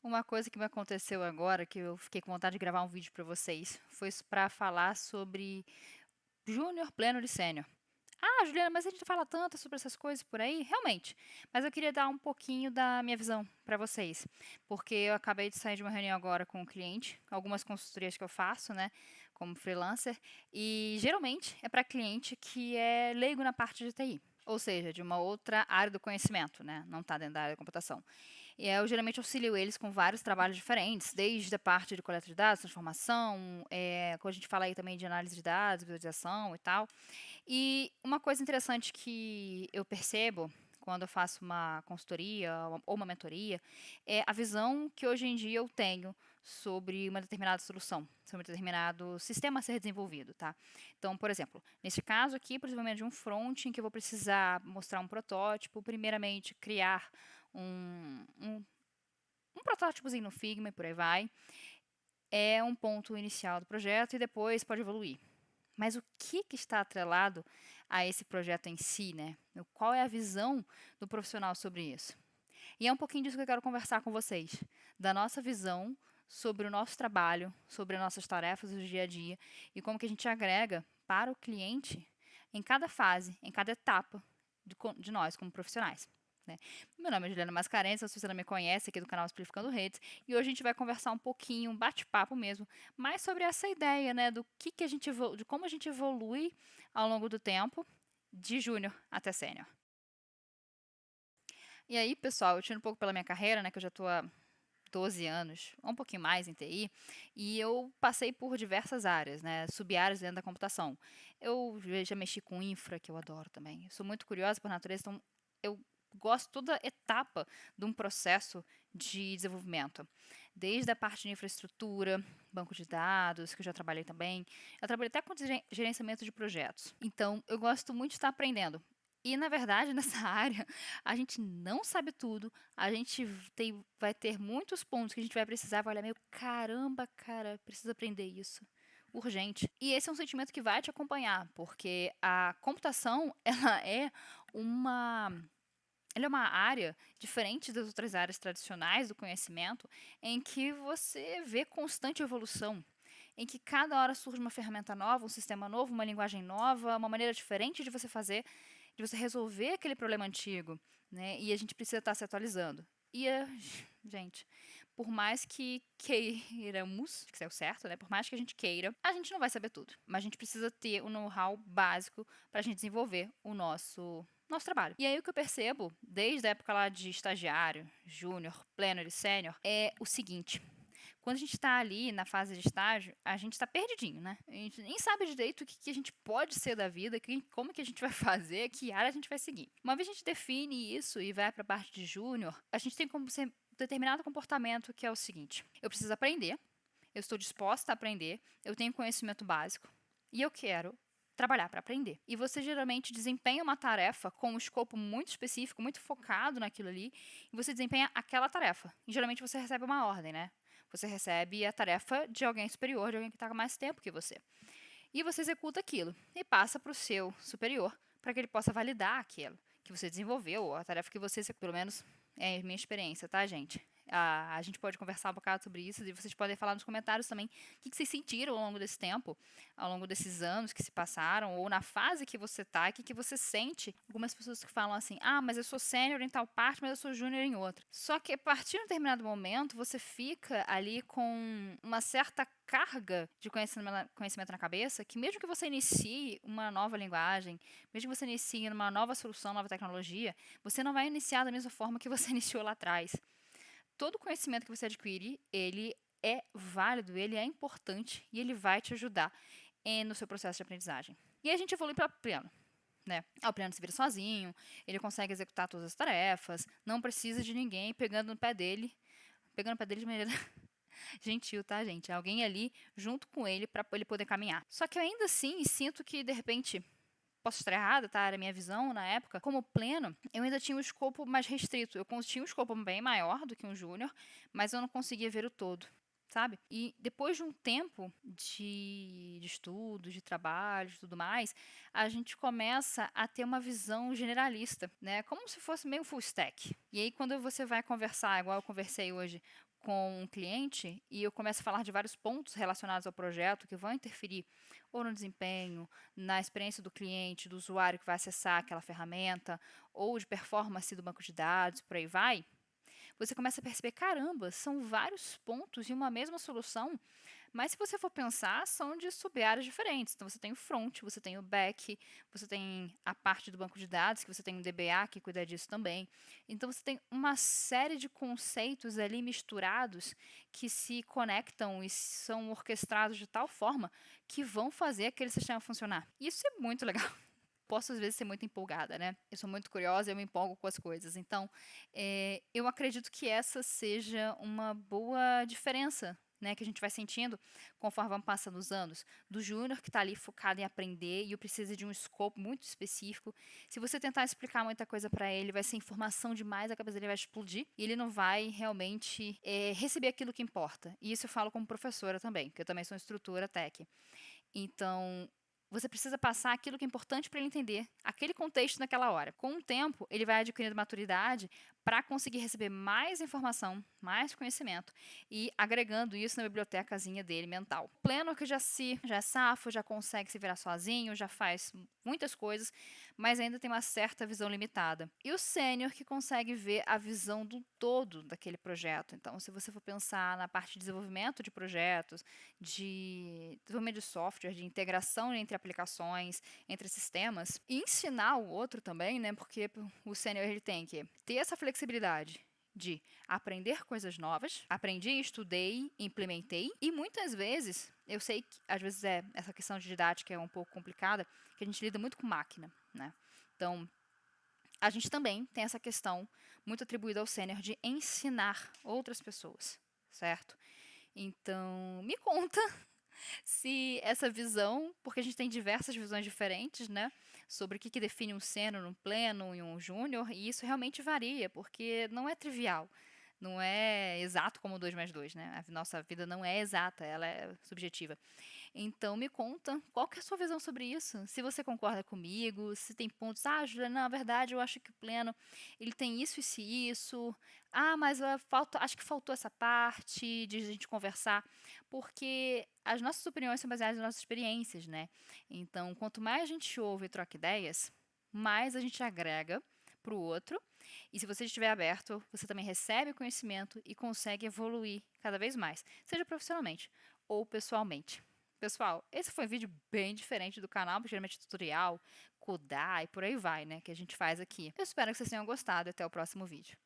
Uma coisa que me aconteceu agora, que eu fiquei com vontade de gravar um vídeo para vocês, foi para falar sobre júnior, pleno e sênior. Ah, Juliana, mas a gente fala tanto sobre essas coisas por aí, realmente. Mas eu queria dar um pouquinho da minha visão para vocês, porque eu acabei de sair de uma reunião agora com o cliente, algumas consultorias que eu faço, né, como freelancer, e geralmente é para cliente que é leigo na parte de TI. Ou seja, de uma outra área do conhecimento, né? Não está dentro da área da computação. E eu geralmente auxilio eles com vários trabalhos diferentes, desde a parte de coleta de dados, transformação, quando a gente fala aí também de análise de dados, visualização e tal. E uma coisa interessante que eu percebo quando eu faço uma consultoria ou uma mentoria é a visão que hoje em dia eu tenho sobre uma determinada solução, sobre um determinado sistema a ser desenvolvido, tá? Então, por exemplo, nesse caso aqui, possivelmente de um front em que eu vou precisar mostrar um protótipo, primeiramente criar um protótipozinho no Figma e por aí vai, é um ponto inicial do projeto e depois pode evoluir. Mas o que está atrelado a esse projeto em si, né? Qual é a visão do profissional sobre isso? E é um pouquinho disso que eu quero conversar com vocês, da nossa visão sobre o nosso trabalho, sobre as nossas tarefas do dia a dia e como que a gente agrega para o cliente em cada fase, em cada etapa de nós como profissionais. Né? Meu nome é Juliana Mascarenhas, se você não me conhece, aqui do canal Simplificando Redes, e hoje a gente vai conversar um pouquinho, um bate-papo mesmo, mais sobre essa ideia, né, do que a gente de como a gente evolui ao longo do tempo, de júnior até sênior. E aí, pessoal, eu tiro um pouco pela minha carreira, né, que eu já estou há 12 anos, ou um pouquinho mais em TI, e eu passei por diversas áreas, né, sub-áreas dentro da computação. Eu já mexi com infra, que eu adoro também. Eu sou muito curiosa por natureza, então eu gosto toda etapa de um processo de desenvolvimento. Desde a parte de infraestrutura, banco de dados, que eu já trabalhei também. Eu trabalhei até com gerenciamento de projetos. Então, eu gosto muito de estar aprendendo. E, na verdade, nessa área, a gente não sabe tudo, a gente vai ter muitos pontos que a gente vai precisar, vai olhar meio, caramba, cara, preciso aprender isso. Urgente. E esse é um sentimento que vai te acompanhar, porque a computação, uma ela é uma área diferente das outras áreas tradicionais do conhecimento, em que você vê constante evolução, em que cada hora surge uma ferramenta nova, um sistema novo, uma linguagem nova, uma maneira diferente de você fazer, de você resolver aquele problema antigo, né? E a gente precisa estar se atualizando. E, gente, por mais que queiramos, que é o certo, né? Por mais que a gente queira, a gente não vai saber tudo. Mas a gente precisa ter o know-how básico para a gente desenvolver o nosso trabalho. E aí o que eu percebo, desde a época lá de estagiário, júnior, pleno e sênior, é o seguinte. Quando a gente está ali na fase de estágio, a gente está perdidinho, né? A gente nem sabe direito o que a gente pode ser da vida, como que a gente vai fazer, que área a gente vai seguir. Uma vez a gente define isso e vai para a parte de júnior, a gente tem como ser determinado comportamento que é o seguinte: eu preciso aprender, eu estou disposta a aprender, eu tenho conhecimento básico e eu quero trabalhar para aprender. E você geralmente desempenha uma tarefa com um escopo muito específico, muito focado naquilo ali, e você desempenha aquela tarefa. E geralmente você recebe uma ordem, né? Você recebe a tarefa de alguém superior, de alguém que está há mais tempo que você. E você executa aquilo e passa para o seu superior para que ele possa validar aquilo que você desenvolveu, ou a tarefa que você, pelo menos é a minha experiência, tá, gente? A gente pode conversar um bocado sobre isso e vocês podem falar nos comentários também o que vocês sentiram ao longo desse tempo, ao longo desses anos que se passaram, ou na fase que você está, o que você sente. Algumas pessoas que falam assim, ah, mas eu sou sênior em tal parte, mas eu sou júnior em outra. Só que a partir de um determinado momento, você fica ali com uma certa carga de conhecimento na cabeça, que mesmo que você inicie uma nova linguagem, mesmo que você inicie uma nova solução, nova tecnologia, você não vai iniciar da mesma forma que você iniciou lá atrás. Todo conhecimento que você adquire, ele é válido, ele é importante e ele vai te ajudar no seu processo de aprendizagem. E a gente evolui para pleno. Né? O pleno se vira sozinho, ele consegue executar todas as tarefas, não precisa de ninguém pegando no pé dele de maneira gentil, tá, gente? Alguém ali junto com ele para ele poder caminhar. Só que eu ainda assim sinto que, de repente, posso estar errada, tá? Era a minha visão na época. Como pleno, eu ainda tinha um escopo mais restrito. Eu tinha um escopo bem maior do que um júnior, mas eu não conseguia ver o todo. Sabe? E depois de um tempo de estudos, de trabalho, e tudo mais, a gente começa a ter uma visão generalista, né? Como se fosse meio full stack. E aí, quando você vai conversar, igual eu conversei hoje com um cliente e eu começo a falar de vários pontos relacionados ao projeto que vão interferir ou no desempenho, na experiência do cliente, do usuário que vai acessar aquela ferramenta, ou de performance do banco de dados, por aí vai, você começa a perceber, caramba, são vários pontos em uma mesma solução, mas se você for pensar, são de sub-áreas diferentes. Então, você tem o front, você tem o back, você tem a parte do banco de dados, que você tem o DBA, que cuida disso também. Então, você tem uma série de conceitos ali misturados que se conectam e são orquestrados de tal forma que vão fazer aquele sistema funcionar. Isso é muito legal. Posso às vezes ser muito empolgada, né? Eu sou muito curiosa, eu me empolgo com as coisas. Então, eu acredito que essa seja uma boa diferença, né, que a gente vai sentindo conforme vão passando os anos. Do júnior que está ali focado em aprender e precisa de um escopo muito específico. Se você tentar explicar muita coisa para ele, vai ser informação demais, a cabeça dele vai explodir e ele não vai realmente receber aquilo que importa. E isso eu falo como professora também, porque eu também sou instrutora tech. Então, você precisa passar aquilo que é importante para ele entender aquele contexto naquela hora. Com o tempo, ele vai adquirindo maturidade para conseguir receber mais informação, mais conhecimento e agregando isso na bibliotecazinha dele mental. O pleno que já é safo, já consegue se virar sozinho, já faz muitas coisas, mas ainda tem uma certa visão limitada. E o sênior que consegue ver a visão do todo daquele projeto. Então, se você for pensar na parte de desenvolvimento de projetos, de desenvolvimento de software, de integração entre aplicações, entre sistemas, e ensinar o outro também, né? Porque o sênior ele tem que ter essa flexibilidade de aprender coisas novas, aprendi, estudei, implementei, e muitas vezes, eu sei que às vezes essa questão de didática é um pouco complicada, que a gente lida muito com máquina, né? Então, a gente também tem essa questão muito atribuída ao sênior de ensinar outras pessoas, certo? Então, me conta se essa visão, porque a gente tem diversas visões diferentes, né, sobre o que define um sênior, um pleno e um júnior, e isso realmente varia, porque não é trivial. Não é exato como 2 mais 2, né? A nossa vida não é exata, ela é subjetiva. Então me conta, qual que é a sua visão sobre isso? Se você concorda comigo, se tem pontos, Julia, na verdade eu acho que o pleno, ele tem isso, isso e isso. Mas acho que faltou essa parte de a gente conversar, porque as nossas opiniões são baseadas nas nossas experiências, né? Então, quanto mais a gente ouve e troca ideias, mais a gente agrega para o outro. E se você estiver aberto, você também recebe conhecimento e consegue evoluir cada vez mais, seja profissionalmente ou pessoalmente. Pessoal, esse foi um vídeo bem diferente do canal, porque geralmente é tutorial, codar e por aí vai, né, que a gente faz aqui. Eu espero que vocês tenham gostado e até o próximo vídeo.